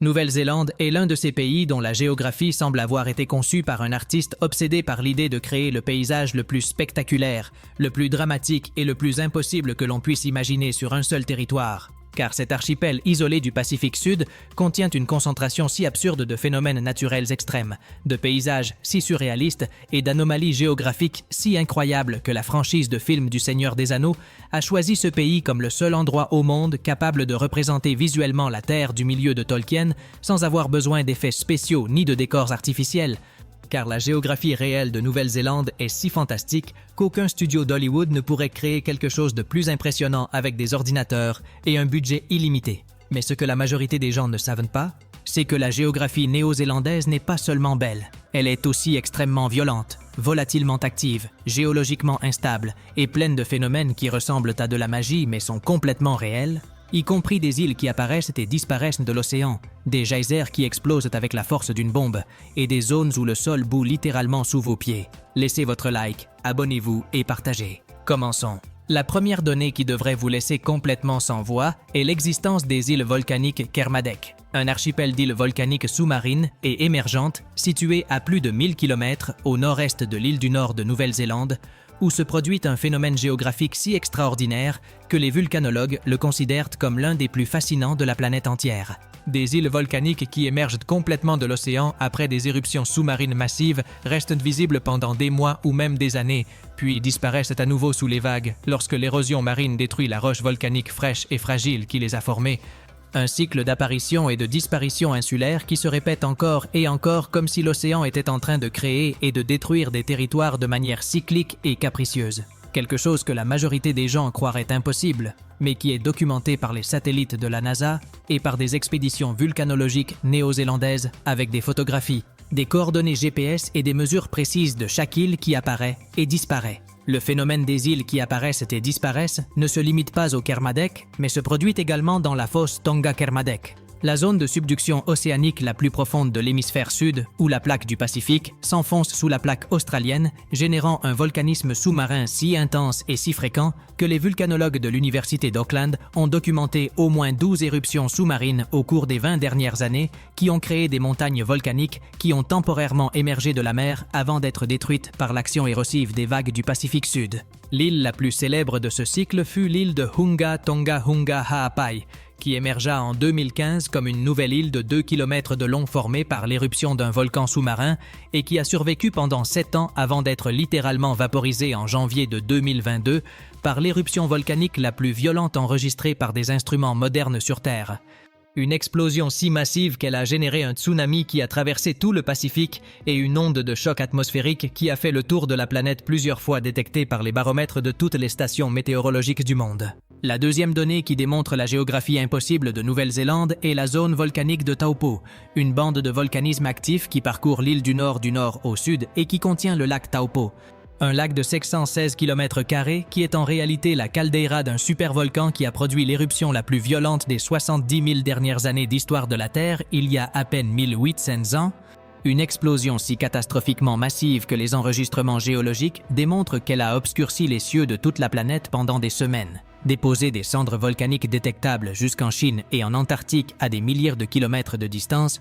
Nouvelle-Zélande est l'un de ces pays dont la géographie semble avoir été conçue par un artiste obsédé par l'idée de créer le paysage le plus spectaculaire, le plus dramatique et le plus impossible que l'on puisse imaginer sur un seul territoire. Car cet archipel isolé du Pacifique Sud contient une concentration si absurde de phénomènes naturels extrêmes, de paysages si surréalistes et d'anomalies géographiques si incroyables que la franchise de films du Seigneur des Anneaux a choisi ce pays comme le seul endroit au monde capable de représenter visuellement la Terre du milieu de Tolkien sans avoir besoin d'effets spéciaux ni de décors artificiels. Car la géographie réelle de Nouvelle-Zélande est si fantastique qu'aucun studio d'Hollywood ne pourrait créer quelque chose de plus impressionnant avec des ordinateurs et un budget illimité. Mais ce que la majorité des gens ne savent pas, c'est que la géographie néo-zélandaise n'est pas seulement belle, elle est aussi extrêmement violente, volatilement active, géologiquement instable et pleine de phénomènes qui ressemblent à de la magie mais sont complètement réels, y compris des îles qui apparaissent et disparaissent de l'océan, des geysers qui explosent avec la force d'une bombe, et des zones où le sol bout littéralement sous vos pieds. Laissez votre like, abonnez-vous et partagez. Commençons. La première donnée qui devrait vous laisser complètement sans voix est l'existence des îles volcaniques Kermadec, un archipel d'îles volcaniques sous-marines et émergentes situé à plus de 1000 km au nord-est de l'île du Nord de Nouvelle-Zélande, où se produit un phénomène géographique si extraordinaire que les vulcanologues le considèrent comme l'un des plus fascinants de la planète entière. Des îles volcaniques qui émergent complètement de l'océan après des éruptions sous-marines massives restent visibles pendant des mois ou même des années, puis disparaissent à nouveau sous les vagues lorsque l'érosion marine détruit la roche volcanique fraîche et fragile qui les a formées. Un cycle d'apparition et de disparition insulaire qui se répète encore et encore comme si l'océan était en train de créer et de détruire des territoires de manière cyclique et capricieuse. Quelque chose que la majorité des gens croiraient impossible, mais qui est documenté par les satellites de la NASA et par des expéditions vulcanologiques néo-zélandaises avec des photographies, des coordonnées GPS et des mesures précises de chaque île qui apparaît et disparaît. Le phénomène des îles qui apparaissent et disparaissent ne se limite pas au Kermadec, mais se produit également dans la fosse Tonga-Kermadec. La zone de subduction océanique la plus profonde de l'hémisphère sud, où la plaque du Pacifique s'enfonce sous la plaque australienne, générant un volcanisme sous-marin si intense et si fréquent que les vulcanologues de l'Université d'Auckland ont documenté au moins 12 éruptions sous-marines au cours des 20 dernières années qui ont créé des montagnes volcaniques qui ont temporairement émergé de la mer avant d'être détruites par l'action érosive des vagues du Pacifique Sud. L'île la plus célèbre de ce cycle fut l'île de Hunga Tonga Hunga Ha'apai, qui émergea en 2015 comme une nouvelle île de 2 km de long formée par l'éruption d'un volcan sous-marin et qui a survécu pendant 7 ans avant d'être littéralement vaporisée en janvier de 2022 par l'éruption volcanique la plus violente enregistrée par des instruments modernes sur Terre. Une explosion si massive qu'elle a généré un tsunami qui a traversé tout le Pacifique et une onde de choc atmosphérique qui a fait le tour de la planète plusieurs fois détectée par les baromètres de toutes les stations météorologiques du monde. La deuxième donnée qui démontre la géographie impossible de Nouvelle-Zélande est la zone volcanique de Taupo, une bande de volcanisme actif qui parcourt l'île du nord au sud et qui contient le lac Taupo. Un lac de 716 km² qui est en réalité la caldeira d'un supervolcan qui a produit l'éruption la plus violente des 70 000 dernières années d'histoire de la Terre il y a à peine 1800 ans. Une explosion si catastrophiquement massive que les enregistrements géologiques démontrent qu'elle a obscurci les cieux de toute la planète pendant des semaines, déposé des cendres volcaniques détectables jusqu'en Chine et en Antarctique à des milliers de kilomètres de distance,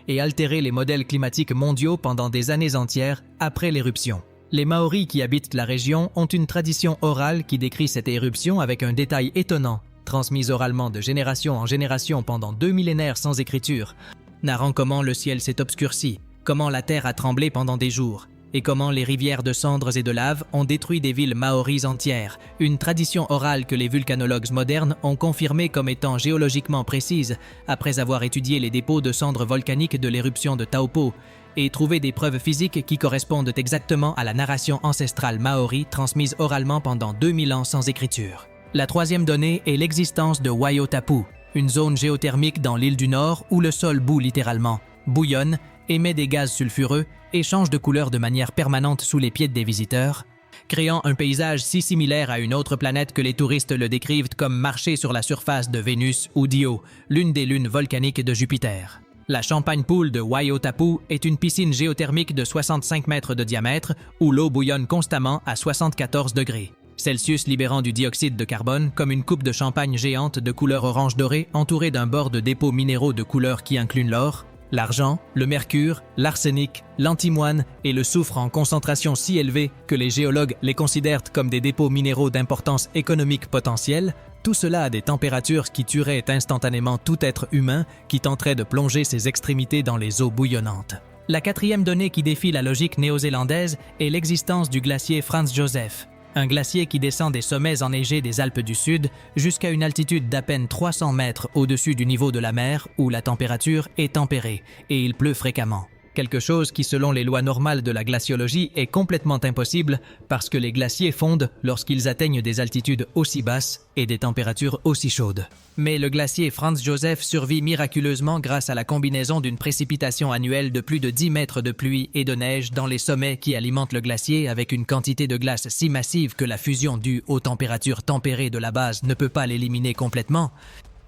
et altéré les modèles climatiques mondiaux pendant des années entières après l'éruption. Les Maoris qui habitent la région ont une tradition orale qui décrit cette éruption avec un détail étonnant, transmise oralement de génération en génération pendant 2 millénaires sans écriture, narrant comment le ciel s'est obscurci, comment la terre a tremblé pendant des jours, et comment les rivières de cendres et de lave ont détruit des villes maoris entières, une tradition orale que les vulcanologues modernes ont confirmée comme étant géologiquement précise après avoir étudié les dépôts de cendres volcaniques de l'éruption de Taupo et trouvé des preuves physiques qui correspondent exactement à la narration ancestrale maori transmise oralement pendant 2000 ans sans écriture. La troisième donnée est l'existence de Waiotapu, une zone géothermique dans l'île du Nord où le sol bout littéralement, bouillonne, émet des gaz sulfureux et change de couleur de manière permanente sous les pieds des visiteurs, créant un paysage si similaire à une autre planète que les touristes le décrivent comme marcher sur la surface de Vénus ou d'Io, l'une des lunes volcaniques de Jupiter. La Champagne Pool de Waiotapu est une piscine géothermique de 65 mètres de diamètre où l'eau bouillonne constamment à 74 degrés. Celsius libérant du dioxyde de carbone comme une coupe de champagne géante de couleur orange doré entourée d'un bord de dépôts minéraux de couleurs qui incluent l'or, l'argent, le mercure, l'arsenic, l'antimoine et le soufre en concentration si élevée que les géologues les considèrent comme des dépôts minéraux d'importance économique potentielle, tout cela à des températures qui tueraient instantanément tout être humain qui tenterait de plonger ses extrémités dans les eaux bouillonnantes. La quatrième donnée qui défie la logique néo-zélandaise est l'existence du glacier Franz Joseph, un glacier qui descend des sommets enneigés des Alpes du Sud jusqu'à une altitude d'à peine 300 mètres au-dessus du niveau de la mer où la température est tempérée et il pleut fréquemment. Quelque chose qui, selon les lois normales de la glaciologie, est complètement impossible parce que les glaciers fondent lorsqu'ils atteignent des altitudes aussi basses et des températures aussi chaudes. Mais le glacier Franz Joseph survit miraculeusement grâce à la combinaison d'une précipitation annuelle de plus de 10 mètres de pluie et de neige dans les sommets qui alimentent le glacier avec une quantité de glace si massive que la fusion due aux températures tempérées de la base ne peut pas l'éliminer complètement,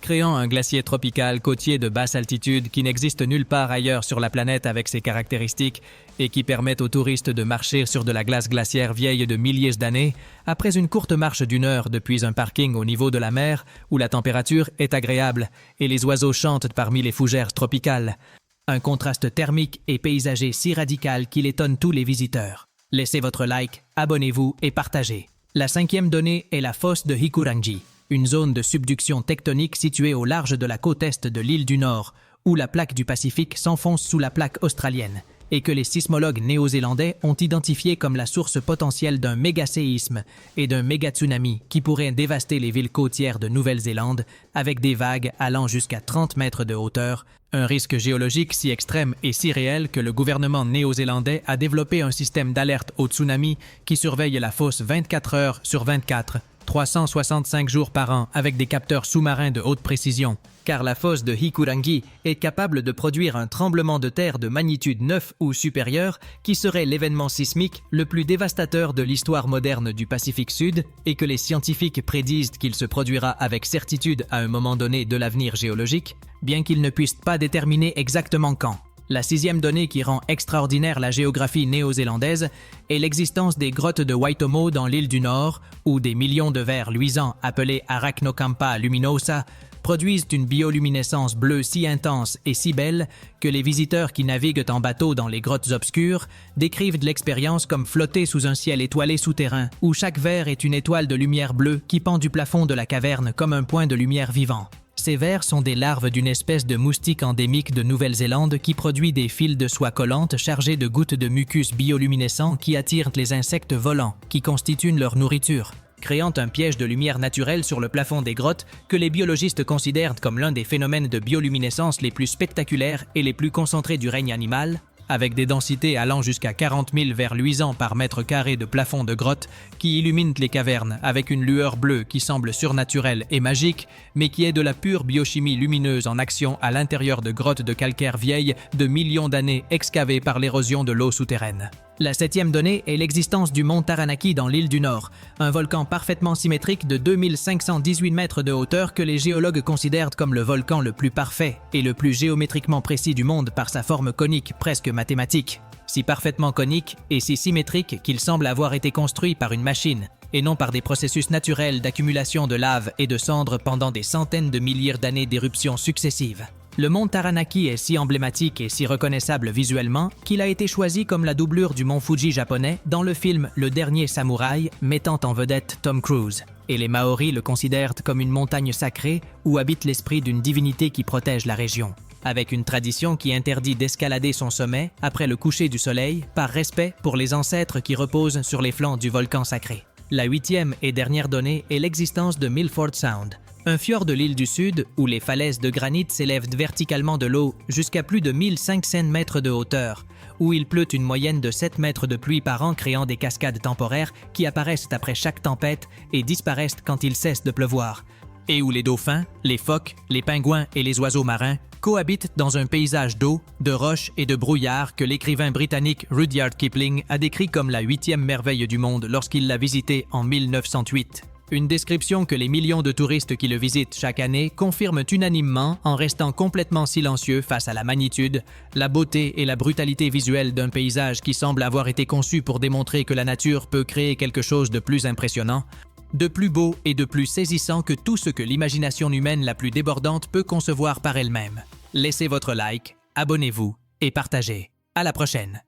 créant un glacier tropical côtier de basse altitude qui n'existe nulle part ailleurs sur la planète avec ses caractéristiques et qui permet aux touristes de marcher sur de la glace glaciaire vieille de milliers d'années après une courte marche d'1 heure depuis un parking au niveau de la mer où la température est agréable et les oiseaux chantent parmi les fougères tropicales. Un contraste thermique et paysager si radical qu'il étonne tous les visiteurs. Laissez votre like, abonnez-vous et partagez. La cinquième donnée est la fosse de Hikurangi, une zone de subduction tectonique située au large de la côte est de l'île du Nord, où la plaque du Pacifique s'enfonce sous la plaque australienne, et que les sismologues néo-zélandais ont identifié comme la source potentielle d'un méga-séisme et d'un méga-tsunami qui pourrait dévaster les villes côtières de Nouvelle-Zélande avec des vagues allant jusqu'à 30 mètres de hauteur, un risque géologique si extrême et si réel que le gouvernement néo-zélandais a développé un système d'alerte au tsunami qui surveille la fosse 24 heures sur 24, 365 jours par an avec des capteurs sous-marins de haute précision, car la fosse de Hikurangi est capable de produire un tremblement de terre de magnitude 9 ou supérieure qui serait l'événement sismique le plus dévastateur de l'histoire moderne du Pacifique Sud et que les scientifiques prédisent qu'il se produira avec certitude à un moment donné de l'avenir géologique, bien qu'ils ne puissent pas déterminer exactement quand. La sixième donnée qui rend extraordinaire la géographie néo-zélandaise est l'existence des grottes de Waitomo dans l'île du Nord, où des millions de vers luisants appelés Arachnocampa luminosa produisent une bioluminescence bleue si intense et si belle que les visiteurs qui naviguent en bateau dans les grottes obscures décrivent de l'expérience comme flotter sous un ciel étoilé souterrain, où chaque ver est une étoile de lumière bleue qui pend du plafond de la caverne comme un point de lumière vivant. Ces vers sont des larves d'une espèce de moustique endémique de Nouvelle-Zélande qui produit des fils de soie collante chargés de gouttes de mucus bioluminescents qui attirent les insectes volants, qui constituent leur nourriture, créant un piège de lumière naturelle sur le plafond des grottes que les biologistes considèrent comme l'un des phénomènes de bioluminescence les plus spectaculaires et les plus concentrés du règne animal, avec des densités allant jusqu'à 40 000 vers luisants par mètre carré de plafond de grotte qui illuminent les cavernes avec une lueur bleue qui semble surnaturelle et magique, mais qui est de la pure biochimie lumineuse en action à l'intérieur de grottes de calcaire vieilles de millions d'années excavées par l'érosion de l'eau souterraine. La septième donnée est l'existence du mont Taranaki dans l'île du Nord, un volcan parfaitement symétrique de 2518 mètres de hauteur que les géologues considèrent comme le volcan le plus parfait et le plus géométriquement précis du monde par sa forme conique presque mathématique, si parfaitement conique et si symétrique qu'il semble avoir été construit par une machine, et non par des processus naturels d'accumulation de lave et de cendres pendant des centaines de milliers d'années d'éruptions successives. Le mont Taranaki est si emblématique et si reconnaissable visuellement qu'il a été choisi comme la doublure du mont Fuji japonais dans le film Le Dernier Samouraï mettant en vedette Tom Cruise. Et les Maoris le considèrent comme une montagne sacrée où habite l'esprit d'une divinité qui protège la région, avec une tradition qui interdit d'escalader son sommet après le coucher du soleil par respect pour les ancêtres qui reposent sur les flancs du volcan sacré. La huitième et dernière donnée est l'existence de Milford Sound, un fjord de l'île du Sud où les falaises de granit s'élèvent verticalement de l'eau jusqu'à plus de 1500 mètres de hauteur, où il pleut une moyenne de 7 mètres de pluie par an créant des cascades temporaires qui apparaissent après chaque tempête et disparaissent quand il cesse de pleuvoir, et où les dauphins, les phoques, les pingouins et les oiseaux marins cohabitent dans un paysage d'eau, de roches et de brouillard que l'écrivain britannique Rudyard Kipling a décrit comme la 8e merveille du monde lorsqu'il l'a visité en 1908. Une description que les millions de touristes qui le visitent chaque année confirment unanimement en restant complètement silencieux face à la magnitude, la beauté et la brutalité visuelle d'un paysage qui semble avoir été conçu pour démontrer que la nature peut créer quelque chose de plus impressionnant, de plus beau et de plus saisissant que tout ce que l'imagination humaine la plus débordante peut concevoir par elle-même. Laissez votre like, abonnez-vous et partagez. À la prochaine!